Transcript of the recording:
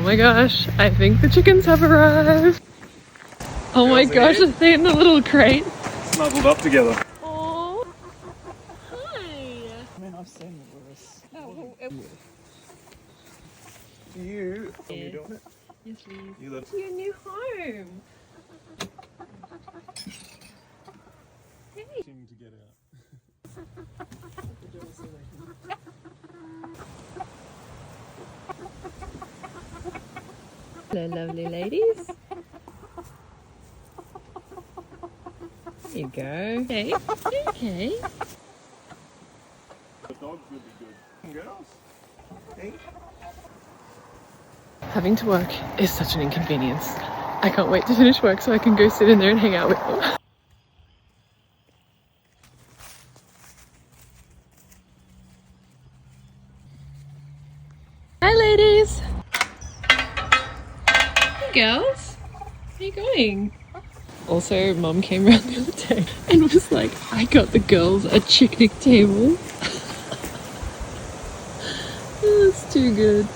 my gosh, I think the chickens have arrived. Oh my gosh, are they in a little crate? Snuggled up together. Oh, hi. I mean, I've seen the worst. Oh, Do you? Yeah. Are you doing it? yes, please. You let To your new home. him to get out. Hello, lovely ladies. There you go. Okay. Okay. The dogs would be good. Girls? Hey? Having to work is such an inconvenience. I can't wait to finish work so I can go sit in there and hang out with them. Hi ladies! Hey girls! Where are you going? Also, Mum came around the other day and was like, I got the girls a picnic table. Oh, it's too good.